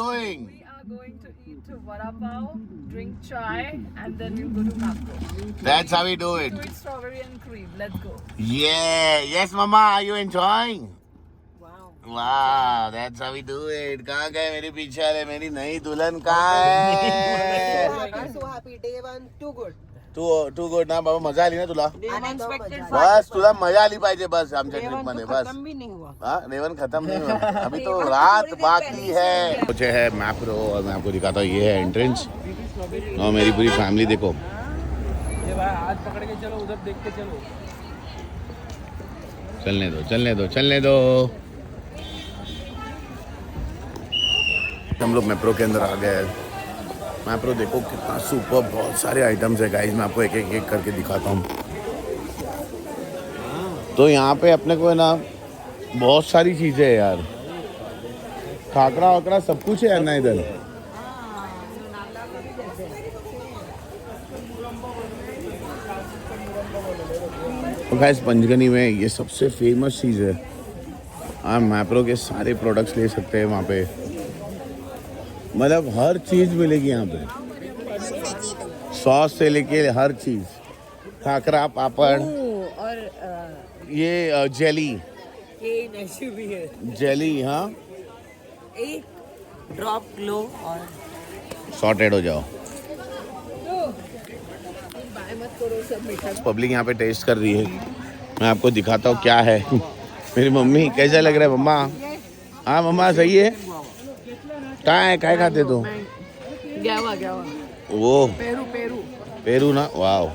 going? We are going to eat vada pav, drink chai, and then we'll go to Macro. That's how we do it. To eat strawberry and cream. Let's go. Yeah. Yes, Mama. Are you enjoying? Wow. Wow. That's how we do it. कहाँ गए मेरे पीछे वाले मेरी नई दुल्हन कहाँ है? So happy. Day one, too good. तू good ना बाबा मजा आली ना तुला Unexpected. बस तुला मजा आली पाहिजे बस आमच्या ट्रिप मध्ये बस खत्म भी नहीं हुआ. हाँ रेवन खत्म नहीं हुआ अभी तो रात बाकी है कुछ है मैप्रो और मैं आपको दिखाता हूँ ये है एंट्रेंस और मेरी पूरी फैमिली देखो ये भाई हाथ पकड़ के चलो उधर देख के चलो चलने दो हम लोग मेट्रो के अंदर आ गए मैप्रो देखो कितना सुपर बहुत सारे आइटम्स है गाइस मैं आपको एक एक करके दिखाता हूँ तो यहाँ पे अपने को है ना बहुत सारी चीज़ें है यार खाकरा वाकरा सब कुछ है ना इधर तो गाइस पंचगनी में ये सबसे फेमस चीज़ है आप मैप्रो के सारे प्रोडक्ट्स ले सकते हैं वहाँ पे मतलब हर चीज़ मिलेगी यहाँ पे सॉस से लेके हर चीज़ खाकरा पापड़ और ये जेली ये नशे भी है. जेली हाँ एक ड्रॉप लो और सॉर्टेड हो जाओ बाय मत करो सब मीठा. पब्लिक यहाँ पे टेस्ट कर रही है मैं आपको दिखाता हूँ क्या है मेरी मम्मी कैसा लग रहा है मम्मा हाँ मम्मा सही है कहाँ है क्या खाते तो ग्यावा वो पेरू पेरू ना वाओ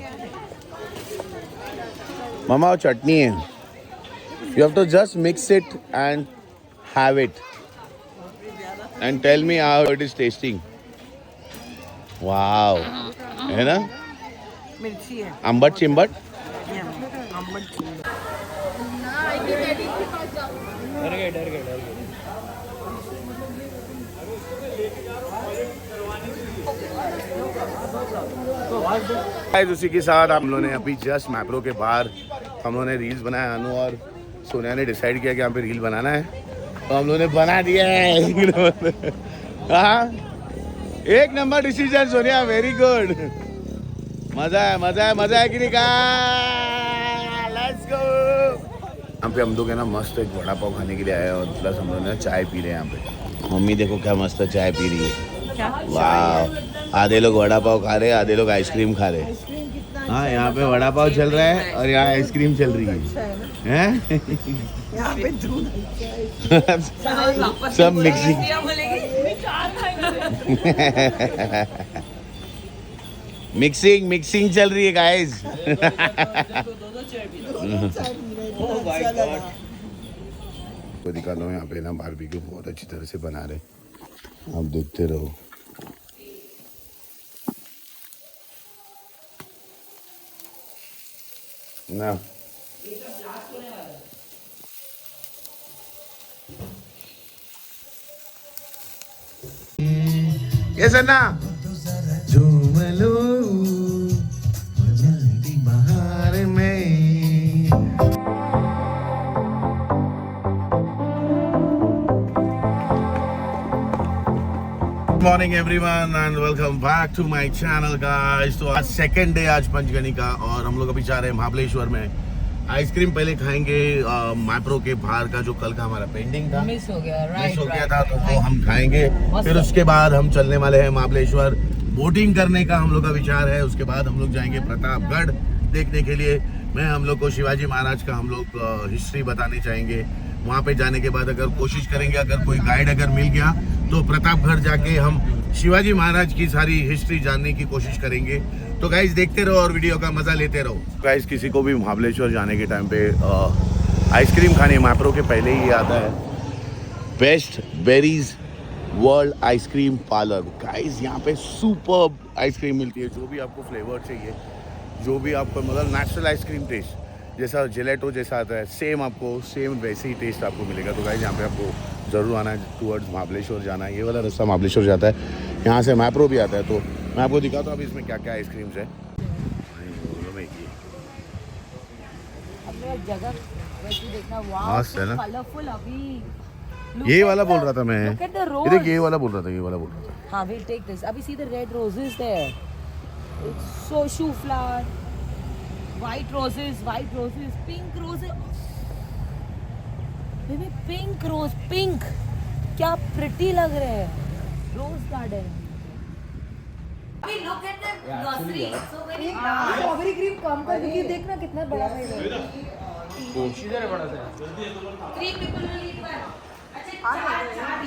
मम्मा वो चटनी है you have to just mix it and have it and tell me how it is tasting wow है ना मिर्ची है. आंबट चिंबट डर गए गाइस उसी के साथ हम लोगों ने अभी जस्ट मैप्रो के बाहर हम लोगों ने रील्स बनाया अनु और सोनिया ने डिसाइड किया कि यहाँ पे रील बनाना है तो हम लोगों ने बना दिया है हाँ एक number decision Sonia very good मजा है कि नहीं का लेट्स गो यहाँ पे हम लोग है ना मस्त एक वड़ा पाव खाने के लिए आए और प्लस हम लोग ने चाय पी रहे हैं यहाँ पे मम्मी देखो क्या मस्त चाय पी रही है वाह आधे लोग वड़ा पाव खा रहे हैं आधे लोग आइसक्रीम खा रहे हैं हाँ यहाँ पे वड़ा पाव चल रहा है और यहाँ आइसक्रीम चल रही है यहाँ पे दूध सब मिक्सिंग मिक्सिंग चल रही है गाइस को दिखा लो यहाँ पे ना बारबेक्यू बहुत अच्छी तरह से बना रहे आप देखते रहो ना ये सन्ना झूम लो जल्दी बाहर में morning everyone and welcome back to my channel guys. तो आज सेकंड डे आज पंचगनी का और हम लोग अभी जा रहे हैं महाबलेश्वर में आइसक्रीम पहले खाएंगे मैप्रो के बाहर का जो कल का हमारा पेंडिंग था मिस हो गया था तो वो हम खाएंगे फिर उसके बाद हम चलने वाले हैं महाबलेश्वर बोटिंग करने का हम लोग का विचार है। उसके बाद हम लोग जाएंगे प्रतापगढ़ देखने के लिए मैं हम लोग को शिवाजी महाराज का हम लोग हिस्ट्री बताने चाहेंगे। वहाँ पे जाने के बाद अगर कोशिश करेंगे अगर कोई गाइड अगर मिल गया तो प्रतापगढ़ जाके हम शिवाजी महाराज की सारी हिस्ट्री जानने की कोशिश करेंगे। तो गाइस देखते रहो और वीडियो का मजा लेते रहो। गाइस किसी को भी महाबलेश्वर जाने के टाइम पे आइसक्रीम खाने मैप्रो के पहले ही आता है बेस्ट बेरीज वर्ल्ड आइसक्रीम पार्लर। गाइस यहाँ पे सुपर आइसक्रीम मिलती है जो भी आपको फ्लेवर चाहिए जो भी आपको मतलब नेचुरल आइसक्रीम टेस्ट जैसा जेलेटो जैसा आता है सेम आपको सेम वैसे ही टेस्ट आपको मिलेगा। तो गाइस यहाँ पे आपको ज़रूर आना है टूवर्ड्स महाबलेश्वर जाना है। ये वाला रास्ता महाबलेश्वर जाता है यहाँ से मैप्रो भी आता है। तो मैं आपको दिखाता हूँ अभी इसमें क्या क्या आइसक्रीम्स है। जगह वैसे देखना वाह मस्त है ना कलरफुल अभी ये वाला बोल रहा था मैं। Look at the rose. ये देख, ये वाला बोल रहा था, ये वाला बोल रहा था। हाँ, we'll take this. अभी see the red roses there. It's so shoe flower. White roses, pink roses. Baby, pink rose, pink. क्या pretty लग रहे हैं. Rose garden. We look at the nursery. So very large. Strawberry cream कम कर क्योंकि देखना कितना बड़ा है ये. इधर है बड़ा सा। 3 people will eat one. अच्छा, चार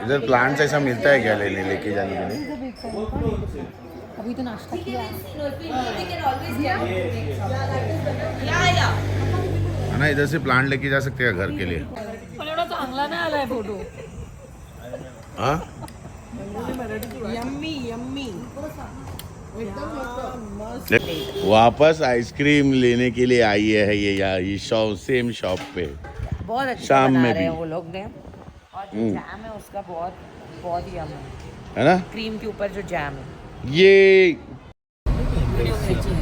इधर प्लांट्स ऐसा मिलता है क्या लेके जाने के लिए? अभी तो नाश्ता किया. है ना, इधर से प्लांट लेके जा सकते हैं घर के लिए। एवढा चांगला नाही आलाय फोटो. हाँ, यम्मी यम्मी. वापस आइसक्रीम लेने के लिए आई है ये यार, ये शॉप, सेम शॉप पे। बहुत अच्छा शाम बना में रहे हैं भी। वो लोग ने. और जो जैम है उसका बहुत ही यम है. है ना, क्रीम के ऊपर जो जैम है. ये वीडियो भेजी है.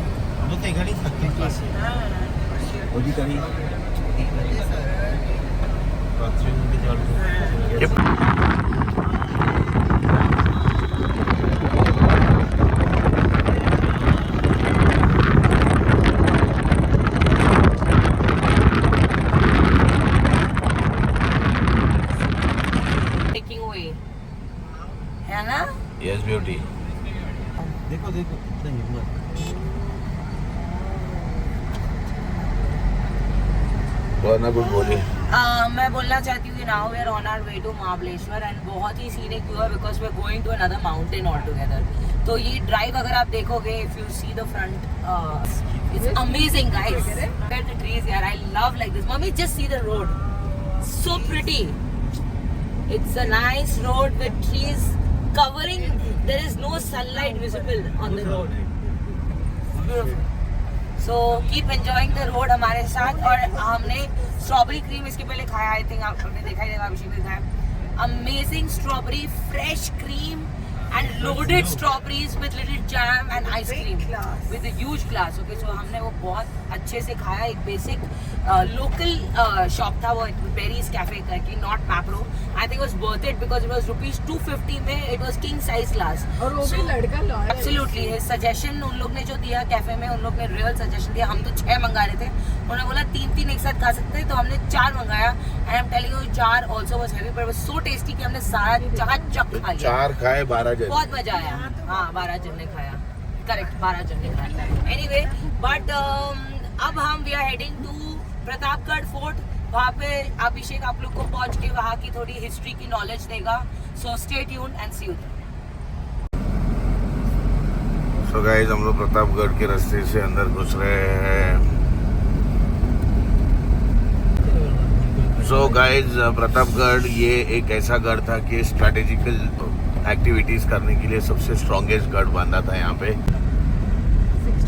टेकिंग अवे है ना. Yes beauty. देखो देखो कितना हिम्मत। ना कुछ बोलिए। मैं बोलना चाहती हूँ कि now we are on our way to Mahabaleshwar and बहुत ही सीनिक व्यू है because we are going to another mountain all together. तो ये ड्राइव अगर आप देखोगे, if you see the front, it's amazing guys. Look at the trees यार, I love like this. Mummy just see the road, so pretty. It's a nice road with trees covering. There is no sunlight visible on the road. Beautiful. So keep enjoying the road हमारे साथ. और हमने strawberry cream इसके पहले खाया, I think आपने देखा ही होगा, अभिषेक ने खाया. Amazing strawberry fresh cream and loaded strawberries with little jam and ice cream with a huge glass. Okay, so हमने वो बहुत अच्छे से खाया. एक बेसिक लोकल शॉप था वो, बेरीज कैफे करके, नॉट मैप्रो. आई थिंक वाज वर्थ इट बिकॉज इट वाज ₹250 में. इट वाज किंग साइज ग्लास. और वो भी लड़का लॉयल. एब्सोल्युटली. सजेशन उन लोग ने जो दिया कैफे में, उन लोग ने रियल सजेशन दिया. हम तो 6 मंगा रहे थे, उन्होंने बोला 3 एक साथ खा सकते हैं, तो हमने 4 मंगाया. And I am telling you, 4 also was heavy but was so tasty कि हमने सारा 4 चक खा लिया. 4 खाए 12 जन। बहुत मजा आया. हाँ, 12 जन ने खाया. करेक्ट, 12 जन ने खाया. एनीवे, बट अब हम we are heading to Pratapgarh fort. वहाँ पे अभिषेक आप लोग को पहुँच के वहाँ की थोड़ी हिस्ट्री की नॉलेज देगा. So stay tuned and see you. So guys, हम लोग प्रतापगढ़ के रास्ते से अंदर घुस रहे हैं. सो गाइस, प्रतापगढ़ ये एक ऐसा गढ़ था कि स्ट्रैटेजिकल एक्टिविटीज करने के लिए सबसे स्ट्रॉन्गेस्ट गढ़ बांधा था यहाँ पे.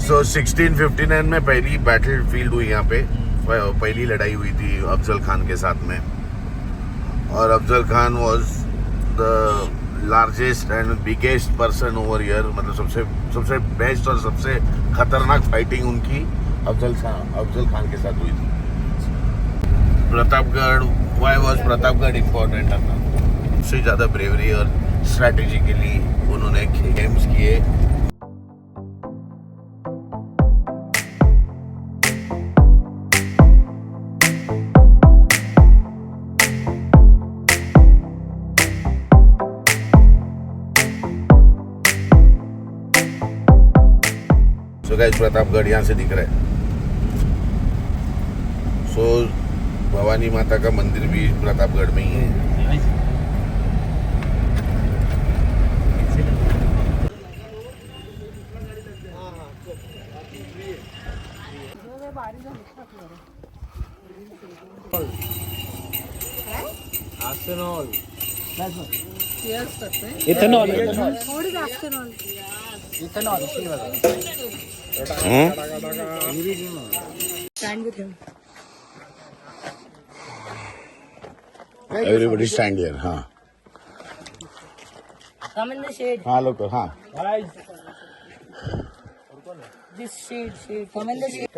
सो 1659 में पहली बैटल फील्ड हुई यहाँ पे. पहली लड़ाई हुई थी अफजल खान के साथ में. और अफजल खान वाज the largest end biggest person over here. मतलब सबसे बेस्ट और सबसे खतरनाक फाइटिंग उनकी अफजल खान के साथ हुई थी. प्रतापगढ़, व्हाई वाज प्रतापगढ़ इम्पोर्टेंट? सबसे ज़्यादा ब्रेवरी और स्ट्रैटेजिकली उन्होंने गेम्स किए. सो गाइस, प्रतापगढ़ यहाँ से दिख रहा है. सो भवानी माता का मंदिर भी प्रतापगढ़ में ही है. इथेनॉल. Everybody stand here. हाँ Come in the shade. हाँ लोग, हाँ.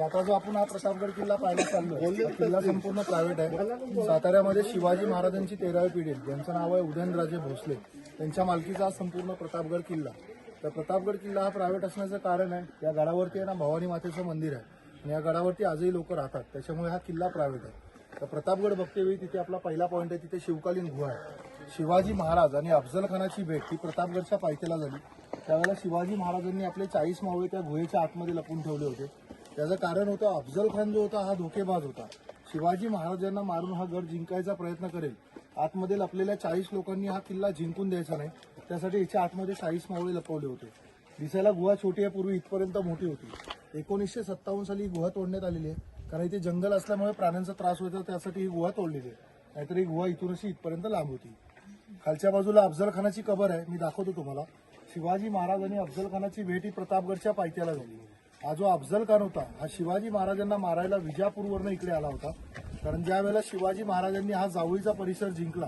आता जो आपण हा प्रतापगड किल्ला पाहायला चाललोय, हा किल्ला संपूर्ण प्रायव्हेट आहे. साताऱ्यामध्ये शिवाजी महाराजांची 13वी पिढी, ज्यांचं नाव आहे उदयनराजे भोसले, त्यांच्या मालकीचा हा संपूर्ण प्रतापगड किल्ला. तर प्रतापगड किल्ला हा प्रायव्हेट असण्याचं कारण आहे, या गडावरती आहे ना भवानी मातेचं मंदिर आहे आणि या गडावरती आजही लोक राहतात, त्याच्यामुळे हा किल्ला प्रायव्हेट आहे. तर प्रतापगड बघतेवेळी तिथे आपला पहिला पॉईंट आहे, तिथे शिवकालीन गुहा आहे. शिवाजी महाराज आणि अफजल खानाची भेट ही प्रतापगडच्या पायथ्याला झाली. त्यावेळेला शिवाजी महाराजांनी आपले 40 मावळे त्या गुहेच्या आतमध्ये लपून ठेवले होते. त्याचं कारण होतं, अफजल खान जो होता हा धोकेबाज होता. शिवाजी महाराजांना मारून हा गड जिंकायचा प्रयत्न करेल, आतमध्ये लपलेल्या 40 लोकांनी हा किल्ला जिंकून द्यायचा नाही, त्यासाठी याच्या आतमध्ये 40 मावळे लपवले होते. दिसायला गुहा छोटी आहे, पूर्वी इथपर्यंत मोठी होती. 1957 साली ही गुहा तोडण्यात आलेली आहे, कारण इथे जंगल असल्यामुळे प्राण्यांचा त्रास होता, त्यासाठी ही गुहा तोडलेली आहे. नाहीतर ही गुहा इथून अशी इथपर्यंत लांब होती. खालच्या बाजूला अफजल खानाची कबर आहे, मी दाखवतो तुम्हाला. शिवाजी महाराज आणि अफजल खानाची भेट ही प्रतापगडच्या पायथ्याला झाली. हा जो अफजल खान होता, हा शिवाजी महाराजांना मारायला विजापूरवरनं इकडे आला होता. कारण ज्या वेळेला शिवाजी महाराजांनी हा जावळीचा परिसर जिंकला,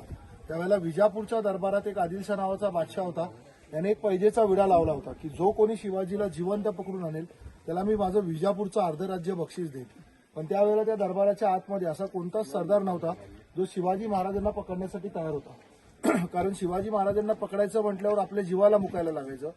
त्यावेळेला विजापूरच्या दरबारात एक आदिलशाह नावाचा बादशाह होता. त्याने एक पैजेचा विडा लावला होता की जो कोणी शिवाजीला जिवंत पकडून आणेल त्याला मी माझं विजापूरचं अर्ध राज्य बक्षीस देईन. पण त्यावेळेला त्या दरबाराच्या आतमध्ये असा कोणताच सरदार नव्हता जो शिवाजी महाराजांना पकडण्यासाठी तयार होता. कारण शिवाजी महाराजांना पकडायचं म्हटल्यावर आपल्या जीवाला मुकायला लागायचं.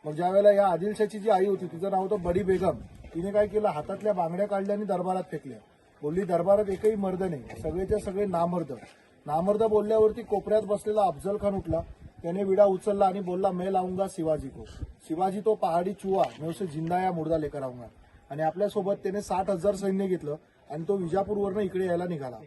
मग ज्या वेळेला या आदिलशाची जी आई होती, तिचं नाव होतं बडी बेगम, तिने काय केलं, हातातल्या बांगड्या काढल्या आणि दरबारात फेकल्या. बोलली दरबारात एकही मर्द नाही, सगळेच्या सगळे नामर्द बोलल्यावरती कोपऱ्यात बसलेला अफजल खान उठला. त्याने विडा उचलला आणि बोलला, मैं लाऊंगा शिवाजी को. शिवाजी तो पहाडी चुहा, मैं उसे जिंदा या मुर्दा लेकर आऊंगा. आणि आपल्यासोबत त्याने 60,000 सैन्य घेतलं आणि तो विजापूरवरनं इकडे यायला निघाला.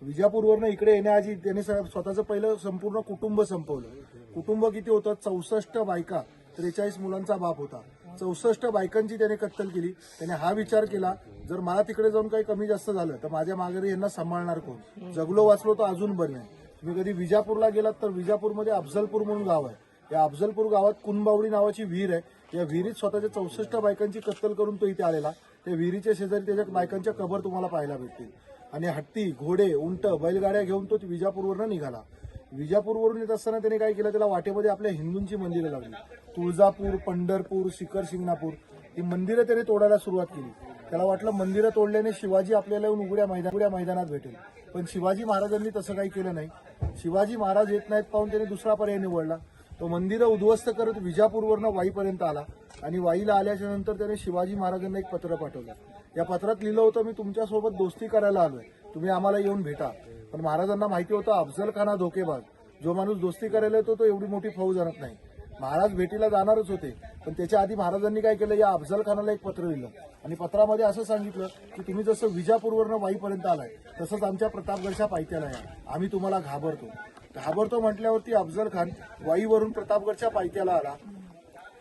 विजापूरवरनं इकडे येण्याआधी त्याने स्वतःचं पहिलं संपूर्ण कुटुंब संपवलं. कुटुंब किती होतं, 64 बायका, 43 मुलांचा बाप होता. 64 बायकांची त्याने कत्तल केली. त्याने हा विचार केला, जर मला तिकडे जाऊन काही कमी जास्त झालं तर माझ्या माघारी यांना सांभाळणार कोण. जगलो वाचलो तर अजून बरं आहे. तुम्ही कधी विजापूरला गेलात तर विजापूरमध्ये अफजलपूर म्हणून गाव आहे. या अफजलपूर गावात कुनबावडी नावाची विहीर आहे. या विहिरीत स्वतःच्या 64 बायकांची कत्तल करून तो इथे आलेला. त्या विहिरीच्या शेजारी त्याच्या बायकांच्या कबर तुम्हाला पाहायला भेटतील. आणि हत्ती, घोडे, उंट, बैलगाड्या घेऊन तो विजापूरवरनं निघाला. विजापूरवरून येत असताना त्याने काय केलं, त्याला वाटेमध्ये आपल्या हिंदूंची मंदिरं लागली. तुळजापूर, पंढरपूर, शिखर शिंगणापूर ही मंदिरं त्याने तोडायला सुरुवात केली. त्याला वाटलं मंदिरं तोडल्याने शिवाजी आपल्याला येऊन उघड्या मैदानात भेटेल. पण शिवाजी महाराजांनी तसं काही केलं नाही. शिवाजी महाराज येत नाहीत पाहून त्याने दुसरा पर्याय निवडला. तो मंदिरं उद्ध्वस्त करत विजापूरवरनं वाईपर्यंत आला आणि वाईला आल्याच्या नंतर त्याने शिवाजी महाराजांना एक पत्र पाठवलं. या पत्रात लिहिलं होतं, मी तुमच्यासोबत दोस्ती करायला आलोय, तुम्ही आम्हाला येऊन भेटा. पण महाराजांना माहिती होतं अफजल खान हा धोकेबाज, जो माणूस दोस्ती करायला येतो तो एवढी मोठी फौज आणत नाही. महाराज भेटीला जाणारच होते, पण त्याच्या आधी महाराजांनी काय केलं, या अफजल खानाला एक पत्र लिहिलं आणि पत्रामध्ये असं सांगितलं की तुम्ही जसं विजापूरवरनं वाईपर्यंत आलाय तसंच आमच्या प्रतापगडच्या पायथ्याला या, आम्ही तुम्हाला घाबरतो म्हटल्यावरती अफजल खान वाईवरून प्रतापगडच्या पायथ्याला आला.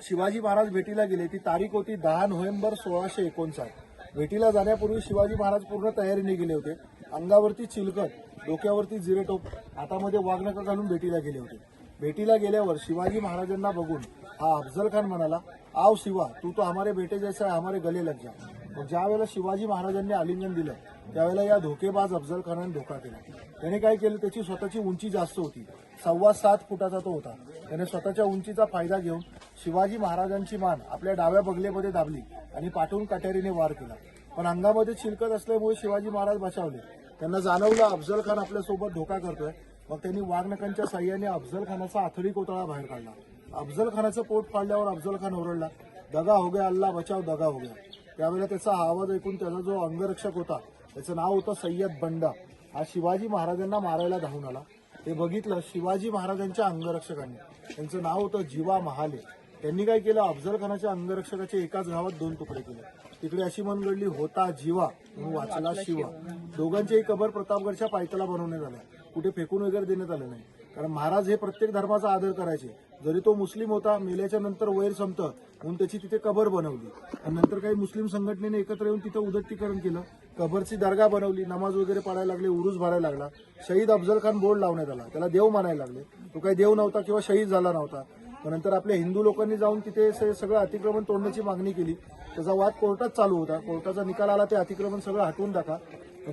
शिवाजी महाराज भेटीला गेले. ती तारीख होती 10 नोव्हेंबर 1659. भेटीला जाण्यापूर्वी शिवाजी महाराज पूर्ण तयारीने गेले होते. अंगावरती चिलखत, डोक्यावरती जिरेटोप, हातामध्ये वाघनखं घालून भेटीला गेले होते. भेटीला गेल्यावर शिवाजी महाराजांना बघून हा अफजल खान म्हणाला, आओ शिवा, तू तो हमारे बेटे जैसा है, हमारे गले लग जा. मग ज्या वेळेला शिवाजी महाराजांनी आलिंगन दिलं त्यावेळेला या धोकेबाज अफजल खानाने धोका केला. त्याने काय केलं, त्याची स्वतःची उंची जास्त होती, 7.25 फुटाचा तो होता. त्याने स्वतःच्या उंचीचा फायदा घेऊन शिवाजी महाराजांची मान आपल्या डाव्या बगलेमध्ये दाबली आणि पाठवून कट्यारीने वार केला. पण अंगामध्ये चिलकत असल्यामुळे शिवाजी महाराज बचावले. त्यांना जाणवलं अफजल खान आपल्यासोबत धोका करतोय. मग त्यांनी वाघनखांच्या साह्याने अफजल खानाचा आथडी कोतळा बाहेर काढला. अफजल खानाचं पोट फाडल्यावर अफजल खान ओरडला, दगा हो गया, अल्लाह बचाव, दगा हो गया. त्यावेळेला त्याचा हा आवाज ऐकून त्याचा जो अंगरक्षक होता, त्याचं नाव होतं सय्यद बंडा, हा शिवाजी महाराजांना मारायला धावून आला. ते बघितलं शिवाजी महाराजांच्या अंगरक्षकांनी, त्यांचं नाव होतं जीवा महाले. त्यांनी काय केलं, अफजल खानाच्या अंगरक्षकाचे एकाच घावात 2 तुकडे केले. तिकडे अशी मनगडली, होता जीवा म्हणून वाचला शिवा. दोघांच्याही कबर प्रतापगडच्या पायथ्याला बनवण्यात आल्या, कुठे फेकून वगैरे देण्यात आलं नाही. कारण महाराज हे प्रत्येक धर्माचा आदर करायचे. जरी तो मुस्लिम होता, मेल्याच्या नंतर वैर संपतं म्हणून त्याची तिथे कबर बनवली. आणि नंतर काही मुस्लिम संघटनेने एकत्र येऊन तिथं उदत्तीकरण केलं, कबरची दर्गा बनवली, नमाज वगैरे पडायला लागले, उरूस भरायला लागला. शहीद अफजल खान बोर्ड लावण्यात आला, त्याला देव मानायला लागले. तो काही देव नव्हता किंवा शहीद झाला नव्हता. नंतर आपल्या हिंदू लोकांनी जाऊन तिथे सगळं अतिक्रमण तोडण्याची मागणी केली. त्याचा वाद कोर्टात चालू होता. कोर्टाचा निकाल आला, ते अतिक्रमण सगळं हटवून टाका.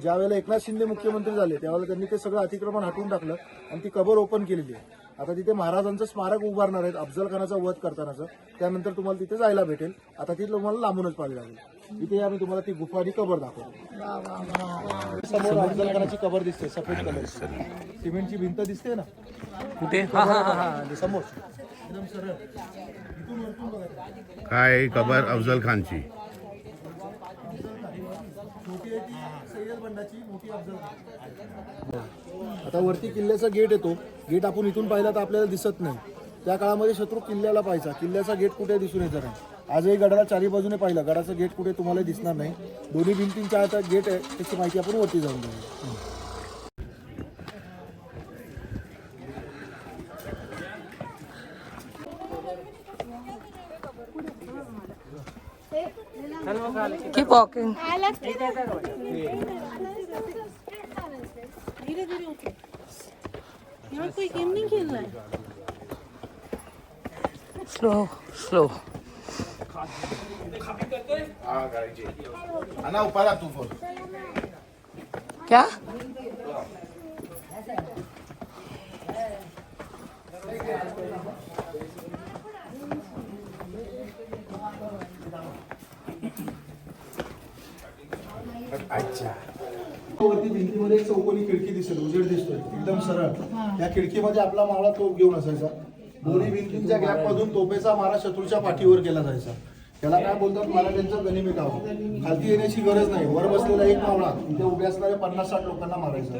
ज्या वेळेला एकनाथ शिंदे मुख्यमंत्री झाले त्यावेळेला त्यांनी ते सगळं अतिक्रमण हटवून टाकलं आणि ती कबर ओपन केलेली आहे. आता तिथे महाराजांचं स्मारक उभारणार आहेत अफजल खानाचा वध करतानाचं. त्यानंतर तुम्हाला तिथे जायला भेटेल. आता तिथे तुम्हाला लांबूनच पाहायला लागेल. इथे आम्ही तुम्हाला ती गुफा आणि कबर दाखवतो. समोर अफजल खानाची कबर दिसते सफेद कलर, सिमेंटची भिंत दिसते ना कुठे? समोर एकदम सरळ इथून वरतून बघा. काय कबर अफजल खानची. छोटी आहे ती सय्यद बंडाची, मोठी अफजल खान. आता वरती किल्ल्याचा गेट येतो. गेट आपण इथून पाहिला तर आपल्याला दिसत नाही. त्या काळामध्ये शत्रू किल्ल्याला पाहायचा. किल्ल्याचा गेट कुठे दिसून येत नाही. आजही गडाला चारी बाजूने पाहिलं गडाचं गेट कुठे तुम्हाला दिसणार नाही. दोन्ही भिंतींच्या आता गेट आहे त्याची माहिती आपण वरती जाऊन घेऊ. Keep walking. Slow, slow. Ana, para tu phone. क्या? वरती भिंतीमध्ये एक चौकोनी खिडकी दिसेल, उजेड दिसतोय एकदम सरळ. त्या खिडकीमध्ये आपला मावळा तोफ घेऊन असायचा. दोन्ही भिंतींच्या गॅप मधून तोफेचा मारा शत्रूच्या पाठीवर केला जायचा. त्याला काय बोलतात मराठ्यांचं गनिमी काव. खालती येण्याची गरज नाही. वर बसलेला एक मावळा तिथे उभे असणाऱ्या 50-60 लोकांना मारायचा.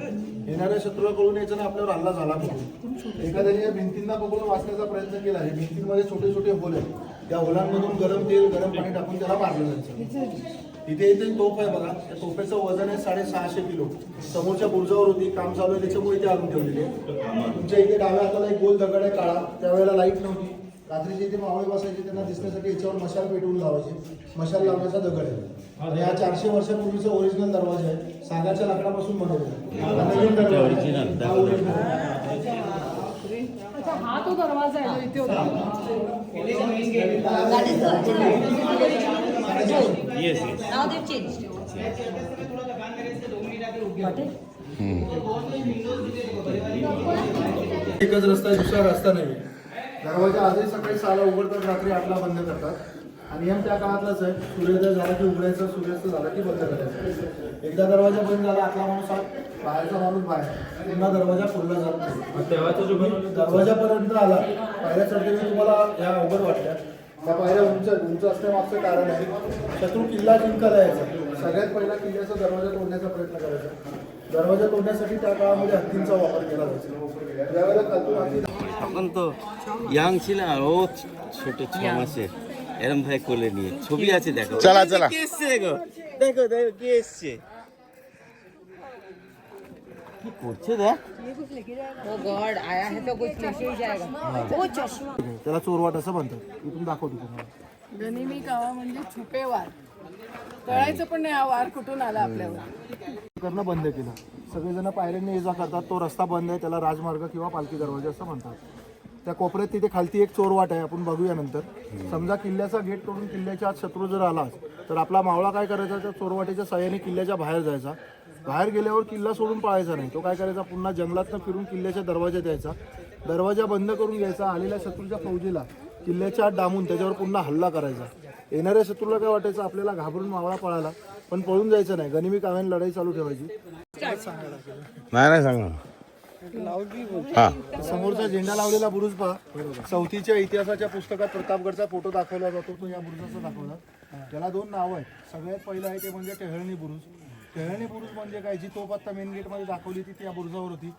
येणाऱ्या शत्रूला कळून यायचं ना आपल्यावर हल्ला झाला म्हणून. एखाद्याने या भिंतींना पकडून वाचण्याचा प्रयत्न केला. या भिंतींमध्ये छोटे छोटे होल आहेत. त्या होलांमधून गरम तेल गरम पाणी टाकून त्याला मारलं जायचं. इथे इथे तोफ आहे बघा. त्या तोफेचं वजन आहे 650 किलो. समोरच्या बुर्जावर होती, काम चालू आहे त्याच्यामुळे इथे आणून ठेवलेली आहे. तुमच्या इथे डाव्या हाताला एक गोल दगड आहे काळा. त्यावेळेला लाईट नव्हती. रात्रीचे इथे मावळे बसायचे. त्यांना दिसण्यासाठी याच्यावर मशाल पेटवून लावायचे. मशाल लावण्याचा दगड आहे. आणि हा 400 वर्षापूर्वीचा ओरिजिनल दरवाजा आहे. सागाच्या लाकडापासून बनवलेला. नवीन दरवाजा हा ओरिजिनल. हा तो दरवाजा आहे जो इथे होता. Now they've changed. एकच रस्ता आहे, दुसरा रस्ता नाही. दरवाजा आजही सकाळी 6ला उघडतात, रात्री 8ला बंद करतात. आणि नियम त्या काळातलाच आहे. सूर्योदय झाला की उघडायचं, सूर्यास्त झाला की बंद करायचं. एकदा दरवाजा बंद झाला आतला माणूस आत, बाहेरचा माणूस बाहेर. पुन्हा दरवाजा खोलला जात नाही. दरवाजापर्यंत आला पायऱ्या चढताना तुम्हाला या अवघड वाटल्या. त्या पायऱ्या उंच असण्यामागचं कारण आहे शत्रू किल्ला जिंकायला यायचा. सगळ्यात पहिला किल्ल्याचा दरवाजा तोडण्याचा प्रयत्न करायचा. दरवाजा तोडण्यासाठी त्या काळामध्ये हत्तींचा वापर केला जायचा. ज्यावेळेला खालतून हत्ती তখন তো ইয়াং ছিল আর ও ছোট 6 মাসের এরম ভাই কোলে নিয়ে ছবি আছে দেখো चला चला. কে এসছে দেখো দেখো দেখো কে এসছে কি করছে দেখ Oh God, आया है तो कुछ लेके ही जाएगा. वो चश्मा. त्याला चोरवाट असं म्हणतात. इथून दाखवतो तुम्हाला. गनिमी कावा म्हणजे छुपे वार. कळायचं पण नाही हा वार कुठून आला आपल्यावर. करणं बंद केलं. सगळेजण पायऱ्यांनी ये जा करतात. तो रस्ता बंद आहे. त्याला राजमार्ग किंवा पालखी दरवाजा असं म्हणतात. त्या कोपऱ्यात तिथे खालती एक चोरवाट आहे. आपण बघूया नंतर. समजा किल्ल्याचा गेट तोडून किल्ल्याच्या आत शत्रू जर आला तर आपला मावळा काय करायचा, त्या चोरवाटेच्या साह्याने किल्ल्याच्या बाहेर जायचा. बाहेर गेल्यावर किल्ला सोडून पळायचा नाही. तो काय करायचा, पुन्हा जंगलातनं फिरून किल्ल्याच्या दरवाज्यात यायचा. दरवाजा बंद करून घ्यायचा. आलेल्या शत्रूच्या फौजीला किल्ल्याच्या आत डांबून त्याच्यावर पुन्हा हल्ला करायचा. येणाऱ्या शत्रूला काय वाटायचं, आपल्याला घाबरून मावळा पळाला, पण पळून जायचं नाही. गनिमी काव्याने लढाई चालू ठेवायची. नाही सांग. हा. समोरचा झेंडा लावलेला बुरुज पहा. चौथीच्या इतिहासाच्या पुस्तकात प्रतापगडचा फोटो दाखवला जातो. तो या बुरुजाचा दाखवला. त्याला 2 नावं आहेत. सगळ्यात पहिलं आहे ते म्हणजे टेहळणी बुरुज. टेहळणी बुरुज म्हणजे काय, जी तोफ आता मेन गेटमध्ये दाखवली ती त्या बुरुजावर होती.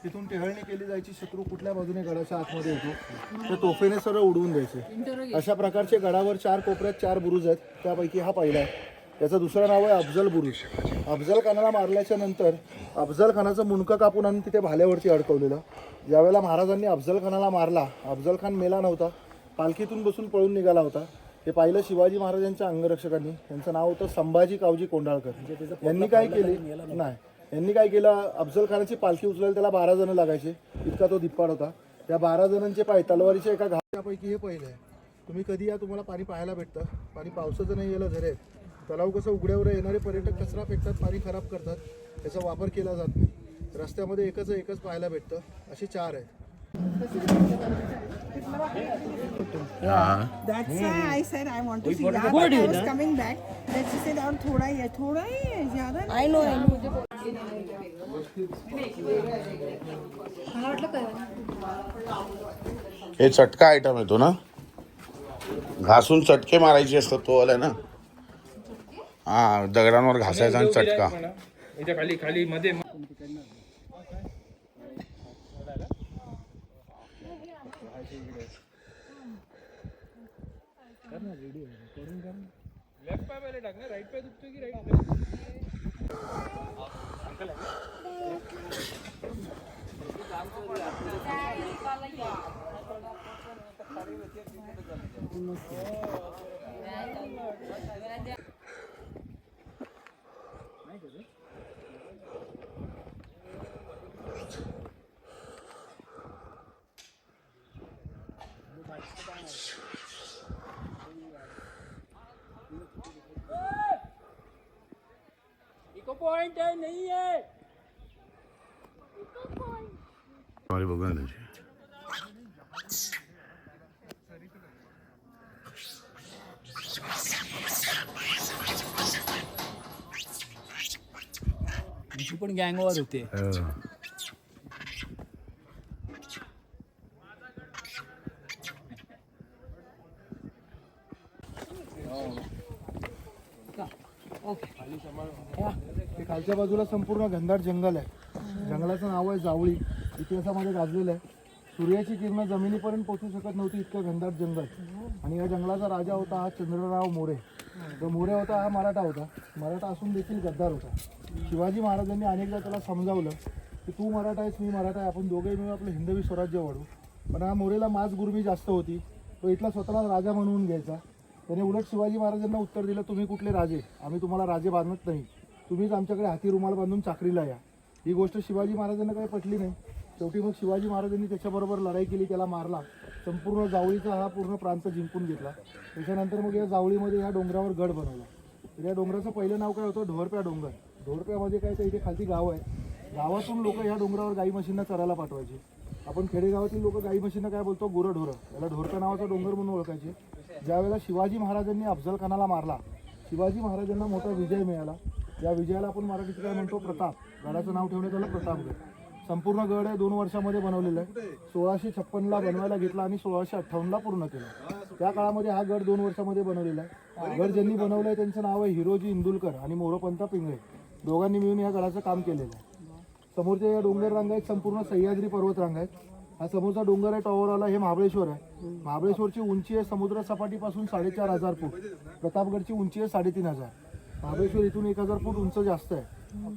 तिथून टेहळणी केली जायची. शत्रू कुठल्या बाजूने गडाच्या आतमध्ये येतो तर तोफेने सरळ उडवून द्यायचे. अशा प्रकारचे गडावर 4 कोपऱ्यात 4 बुरुज आहेत. त्यापैकी हा पहिला आहे. त्याचं दुसरं नाव आहे अफजल बुरुज. अफजल खानाला मारल्याच्या नंतर अफजल खानाचं मुंडकं कापून आणि तिथे भाल्यावरती अडकवलेलं. ज्यावेळेला महाराजांनी अफजल खानाला मारला, अफजल खान मेला नव्हता, पालखीतून बसून पळून निघाला होता. हे पाहिलं शिवाजी महाराजांच्या अंगरक्षकांनी. त्यांचं नाव होतं संभाजी कावजी कोंडाळकर. यांनी काय केले नाही, यांनी काय केलं, अफजल खानाची पालखी उचलायला त्याला 12 जण लागायचे. इतका तो धिप्पाड होता. त्या 12 जणांचे पाय तलवारीच्या एका घाटापैकी हे पहिलं आहे. तुम्ही कधी या, तुम्हाला पाणी पाहायला भेटतं. पाणी पावसाचं नाही, याला झरे आहेत. तलाव कसं उघड्यावर येणारे पर्यटक कचरा फेकतात, पाणी खराब करतात. त्याचा वापर केला जात नाही. रस्त्यामध्ये एकच पाहायला भेटतं, अशी 4 आहेत. That's why I said I want to see that. But I was coming back. Then she said और थोड़ा ही है ज़्यादा नहीं. I know. हे चटका आयटम येतो ना, घासून चटके मारायचे असतात तो वाला ना. हा, दगडांवर घासायचा आणि चटका. इथे खाली खाली मध्ये लेफ्ट पाय पहिले टाक ना, राईट पाय दुखतोय की राईट इको पॉइंट है नहीं है. बघा ना. ती पण गँगवर होते. ते खालच्या बाजूला संपूर्ण घनदाट जंगल आहे. जंगलाचं नाव आहे जावळी. इतिहासामध्ये गाजलेलं आहे. सूर्याची किरणं जमिनीपर्यंत पोहोचू शकत नव्हती, इतकं घनदाट जंगल. आणि या जंगलाचा राजा होता हा चंद्रराव मोरे. जो मोरे होता हा मराठा होता. मराठा असून देखील गद्दार होता. शिवाजी महाराजांनी अनेकदा त्याला समजावलं की तू मराठा आहेस, मी मराठा आहे, आपण दोघेही मिळून आपलं हिंदवी स्वराज्य वाढू. पण हा मोरेला माज गुरमी जास्त होती. तो इथला स्वतःला राजा म्हणून घ्यायचा. त्याने उलट शिवाजी महाराजांना उत्तर दिलं, तुम्ही कुठले राजे, आम्ही तुम्हाला राजे बांधत नाही, तुम्हीच आमच्याकडे हाती रुमाल बांधून चाकरीला या. ही गोष्ट शिवाजी महाराजांना काही पटली नाही. शेवटी मग शिवाजी महाराजांनी त्याच्याबरोबर लढाई केली, त्याला मारला. संपूर्ण जावळीचा हा पूर्ण प्रांत जिंकून घेतला. त्याच्यानंतर मग या जावळीमध्ये ह्या डोंगरावर गड बनवला. तर या डोंगराचं पहिलं नाव काय होतं, ढोरप्या डोंगर. ढोरप्यामध्ये काय तर इथे खालती गाव आहे. गावातून लोक ह्या डोंगरावर गाई म्हशींना चरायला पाठवायचे. आपण खेडेगावातील लोक गाई म्हशींना काय बोलतो, गुरंढोरं. याला ढोरप्या नावाचा डोंगर म्हणून ओळखायचे. ज्यावेळेला शिवाजी महाराजांनी अफजल खानाला मारला, शिवाजी महाराजांना मोठा विजय मिळाला. या विजयाला आपण मराठीत काय म्हणतो, प्रताप. गडाचं नाव ठेवण्यात आलं प्रतापगड. संपूर्ण गड आहे 2 वर्षामध्ये बनवलेलं आहे. 1656ला बनवायला घेतला आणि 1658ला पूर्ण केला. त्या काळामध्ये हा गड 2 वर्षामध्ये बनवलेला आहे. गड ज्यांनी बनवलं आहे त्यांचं नाव आहे हिरोजी इंदुलकर आणि मोरोपंत पिंगळे. दोघांनी मिळून या गडाचं काम केलेलं आहे. समोरच्या या डोंगर रांगा आहेत, संपूर्ण सह्याद्री पर्वत रांगा आहेत. हा समोरचा डोंगर आहे टॉवरवाला, हे महाबळेश्वर आहे. महाबळेश्वरची उंची आहे समुद्र सपाटीपासून 4500 फूट. प्रतापगडची उंची आहे 3500. महाबळेश्वर इथून 1000 फूट उंच जास्त आहे.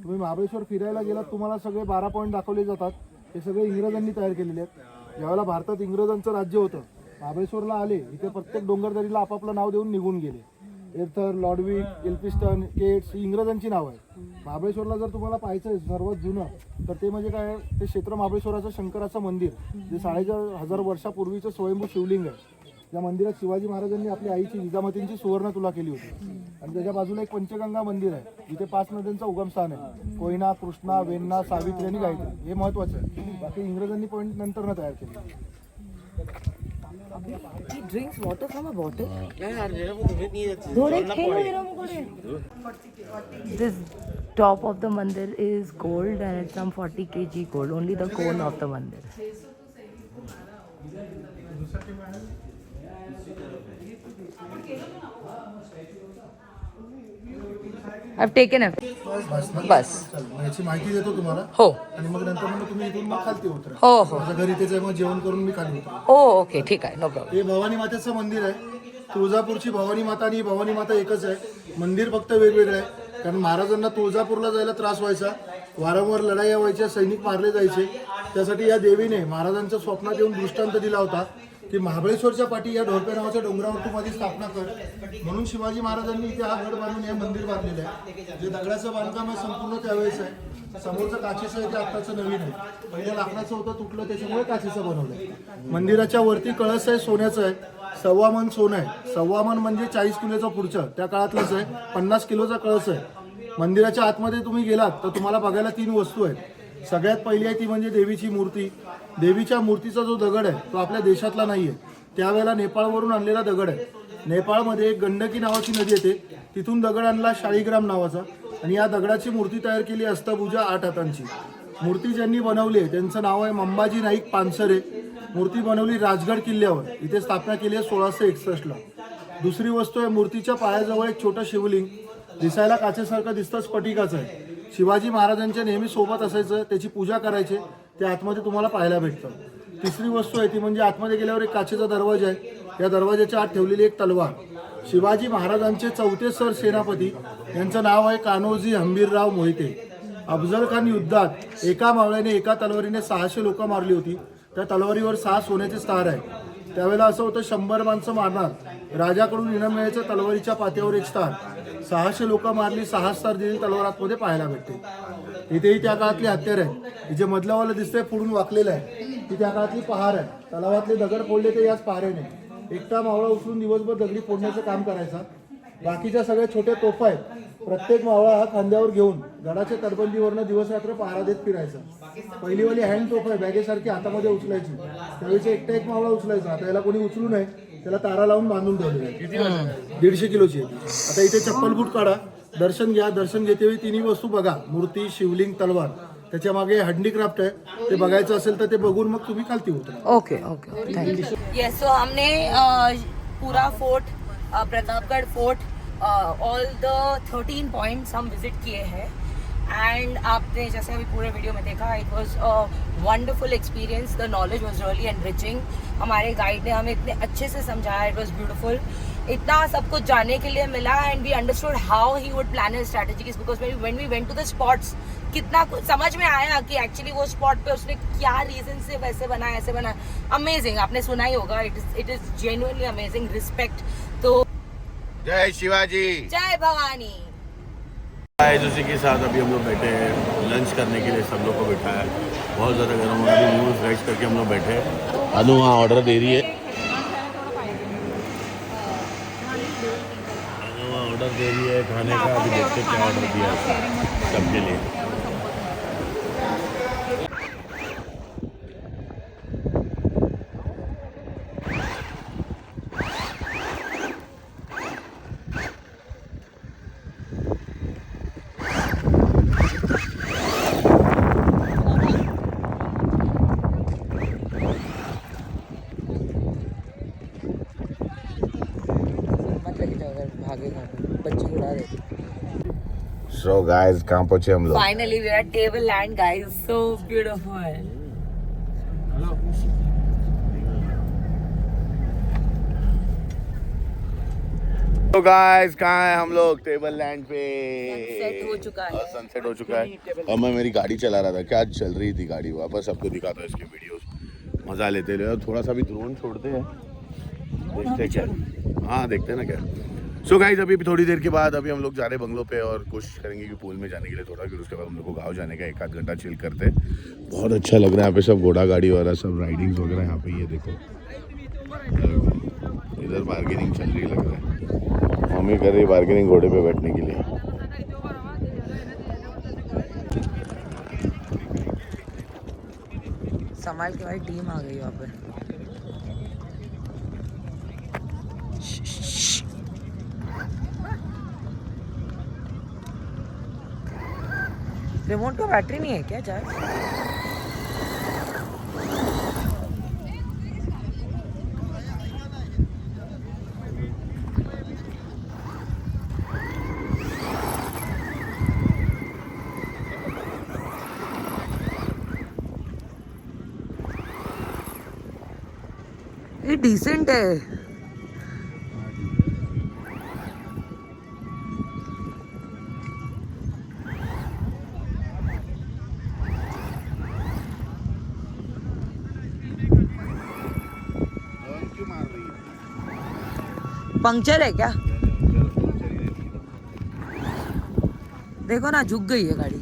तुम्ही महाबळेश्वर फिरायला गेलात, तुम्हाला सगळे 12 पॉईंट दाखवले जातात. हे सगळे इंग्रजांनी तयार केलेले आहेत. ज्यावेळेला भारतात इंग्रजांचं राज्य होतं, महाबळेश्वरला आले, इथे प्रत्येक डोंगरदरीला आपापलं नाव देऊन निघून गेले. एर्थर, लॉर्डविक, एल्फिस्टन, केट्स ही इंग्रजांची नाव आहे. महाबळेश्वरला जर तुम्हाला पाहायचं आहे सर्वात जुनं, तर ते म्हणजे काय, ते क्षेत्र महाबळेश्वराचं शंकराचं मंदिर, जे 4500 वर्षापूर्वीचं स्वयंभू शिवलिंग आहे. या मंदिरात शिवाजी महाराजांनी आपली आईची जिजामातींची सुवर्ण तुला केली होती. आणि त्याच्या बाजूला एक पंचगंगा मंदिर आहे, जिथे 5 नद्यांचं उगमस्थान आहे, कोयना, कृष्णा, वेण्णा, सावित्री आणि गायत्री. हे महत्वाचं आहे. बाकी इंग्रजांनी पॉईंट नंतर टायर केले. He drinks water from a bottle. This top of the mandir is gold and it's some 40 kg gold, only the cone of the mandir. I've taken it. बस. याची माहिती देतो तुम्हाला. हो आणि मग नंतर मग तुम्ही इथून मग खालती उतरा. हो हो. माझ्या घरी तेच आहे, मग जेवण करून मी खाली उतरा. ओ ओके ठीक आहे, नो प्रॉब्लेम. हे भवानी मातेचं मंदिर आहे. तुळजापूरची भवानी माता आणि भवानी माता एकच आहे. मंदिर फक्त वेगवेगळं आहे. कारण महाराजांना तुळजापूरला जायला त्रास व्हायचा, वारंवार लढाया व्हायच्या, सैनिक मारले जायचे. त्यासाठी या देवीने महाराजांच्या स्वप्नात येऊन दृष्टांत दिला होता की महाबळेश्वरच्या पाठी या ढोरप्या नावाच्या डोंगरावर तू माझी स्थापना कर. म्हणून शिवाजी महाराजांनी इथे हा गड बांधून हे मंदिर बांधलेलं आहे. जे दगडाचं बांधकाम आहे संपूर्ण त्यावेळेस आहे. समोरचं काचेचं आहे ते आत्ताचं नवीन आहे. पहिलं लाकडाचं होतं, तुटलं, त्याच्यामुळे काचेचं बनवलं. मंदिराच्या वरती कळस आहे, सोन्याचं आहे. 1.25 मन सोनं आहे. 1.25 मन म्हणजे 40 किलोचं पुढचं, त्या काळातलंच आहे. 50 किलोचा कळस आहे. मंदिराच्या आतमध्ये तुम्ही गेलात तर तुम्हाला बघायला 3 वस्तू आहेत. सगळ्यात पहिली आहे ती म्हणजे देवीची मूर्ती. देवीच्या मूर्तीचा जो दगड आहे तो आपल्या देशातला नाही आहे, त्यावेळेला नेपाळवरून आणलेला दगड आहे. नेपाळमध्ये एक गंडकी नावाची नदी येते, तिथून दगड आणला शाळीग्राम नावाचा, आणि या दगडाची मूर्ती तयार केली अष्टभुजा 8 हातांची. मूर्ती ज्यांनी बनवली आहे त्यांचं नाव आहे मंबाजी नाईक पानसरे. मूर्ती बनवली राजगड किल्ल्यावर, इथे स्थापना केली आहे 1661ला. दुसरी वस्तू आहे मूर्तीच्या पायाजवळ एक छोटं शिवलिंग, दिसायला काचेसारखं दिसतं, स्फटिकाचं आहे. शिवाजी महाराजांच्या नेहमी सोबत असायचं, त्याची पूजा करायचे, ते आतमध्ये तुम्हाला पाहायला भेटतं. तिसरी वस्तू आहे ती म्हणजे आतमध्ये गेल्यावर एक काचेचा दरवाजा आहे, या दरवाजाच्या आत ठेवलेली एक तलवार. शिवाजी महाराजांचे 4थे सर सेनापती यांचं नाव आहे कान्होजी हंबीरराव मोहिते. अफजल खान युद्धात एका मावळ्याने एका तलवारीने 600 लोक मारली होती. त्या तलवारीवर 6 सोन्याचे स्टार आहे. त्यावेळेला असं होतं 100 माणसं मारणार, राजाकडून इनाम मिळायचं तलवारीच्या पात्यावर एक स्टार. 600 लोक मारली, 6 स्टार दिलेली तलवार आतमध्ये पाहायला भेटते. इथेही त्या काळातली हत्यार आहे. जे मधल्यावाला दिसतंय पुढून वाकलेलं आहे ती त्या काळातली पहार आहे. तलावातले दगड फोडले ते याच पहारेने. एकटा मावळा उचलून दिवसभर दगडी फोडण्याचं काम करायचा. बाकीच्या सगळ्या छोट्या तोफा आहेत. प्रत्येक मावळा हा खांद्यावर घेऊन गडाच्या तटबंदीवरनं दिवस रात्र पहारा देत फिरायचा. पहिलीवाली हँड तोफ आहे, बॅगेसारखी हातामध्ये उचलायची. त्यावेळेस एकटा एक मावळा उचलायचा. आता याला कोणी उचलू नये, त्याला तारा लावून बांधून ठेवलेला आहे. 150 किलोची आहे. आता इथे चप्पल बूट काढा, दर्शन घ्या. दर्शन घेतेवेळी 3 वस्तू बघा, मूर्ती, शिवलिंग, तलवार. त्याच्या मागे हँडीक्राफ्ट आहे, ते बघायचं असेल तर ते बघून मग तुम्ही खालती उतरा. Okay okay thank you. Yes, so हमने पूरा fort, Pratapgarh fort, all the 13 points हम विजिट किए हैं. एंड आपने जैसे अभी पूरे वीडियो में देखा, it was a wonderful experience. The knowledge was really enriching. हमारे गाइड ने हमें इतने अच्छे से समझाया, इट वॉज ब्यूटिफुल. इतना सब कुछ जानने के लिए मिला and we understood how he would plan his strategies, because when we went to the spots कितना कुछ समझ में आया कि एक्चुअली वो स्पॉट पे उसने क्या रीजन से वैसे बनाया, ऐसे बनाया. अमेजिंग, आपने सुना ही होगा. It is genuinely amazing. Respect. तो जय शिवाजी, जय भवानी. उसी के साथ अभी हम लोग बैठे हैं लंच करने के लिए. सब लोग को बिठाया है, बहुत ज़्यादा गर्म हो रहा है. न्यूज़ राइस करके हम लोग बैठे हैं. अनु वहाँ ऑर्डर दे रही है. अनु वहाँ ऑर्डर दे रही है खाने का. अभी देखते हैं क्या ऑर्डर दिया है सबके लिए. So guys, कहाँ पहुँचे हम लोग? Finally we are at Table Land, guys. So beautiful. तो गाइस कहाँ है हम लोग? टेबल लैंड पे. सनसेट हो चुका है. सनसेट हो चुका है. और मैं मेरी गाड़ी चला रहा था. क्या चल रही थी गाड़ी, वापस आपको दिखाता हूँ इसके वीडियोस. मजा लेते हुए थोड़ा सा भी ड्रोन छोड़ते हैं, देखते क्या. हाँ देखते हैं ना क्या. सो गाइस अभी थोड़ी देर के बाद अभी हम लोग जा रहे हैं बंगलो पे और कोशिश करेंगे कि पूल में जाने के लिए थोड़ा, फिर उसके बाद हम लोग को गाँव जाने का 1 आध घंटा चिल करते. बहुत अच्छा लग रहा है यहाँ पे. सब घोड़ा गाड़ी वगैरह सब राइडिंग्स वगैरह यहाँ पे. ये देखो इधर बार्गेनिंग चल रही लग रहा है. मम्मी कर रही बार्गेनिंग घोड़े पे बैठने के लिए. संभाल के भाई, टीम आ गई यहाँ पे. रिमोट का बैटरी नहीं है क्या चार्ज? ये डिसेंट है. पंक्चर है क्या? देखो ना, झुक गई है गाड़ी.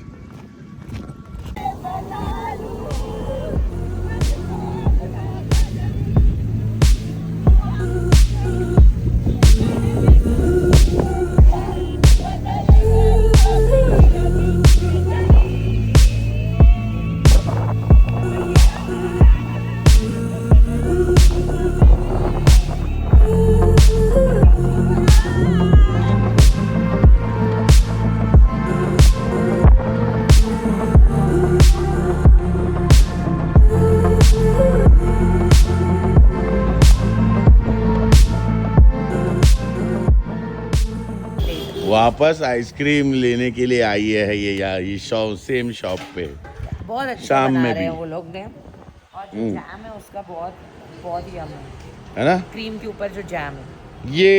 वापस आइसक्रीम लेने के लिए आई है ये यार, ये शॉप सेम शॉप पे। बहुत अच्छा शाम बना में रहे हैं भी। वो लोग ने, और जो जैम है उसका बहुत बहुत ही यम है, है ना क्रीम के ऊपर जो जैम है। ये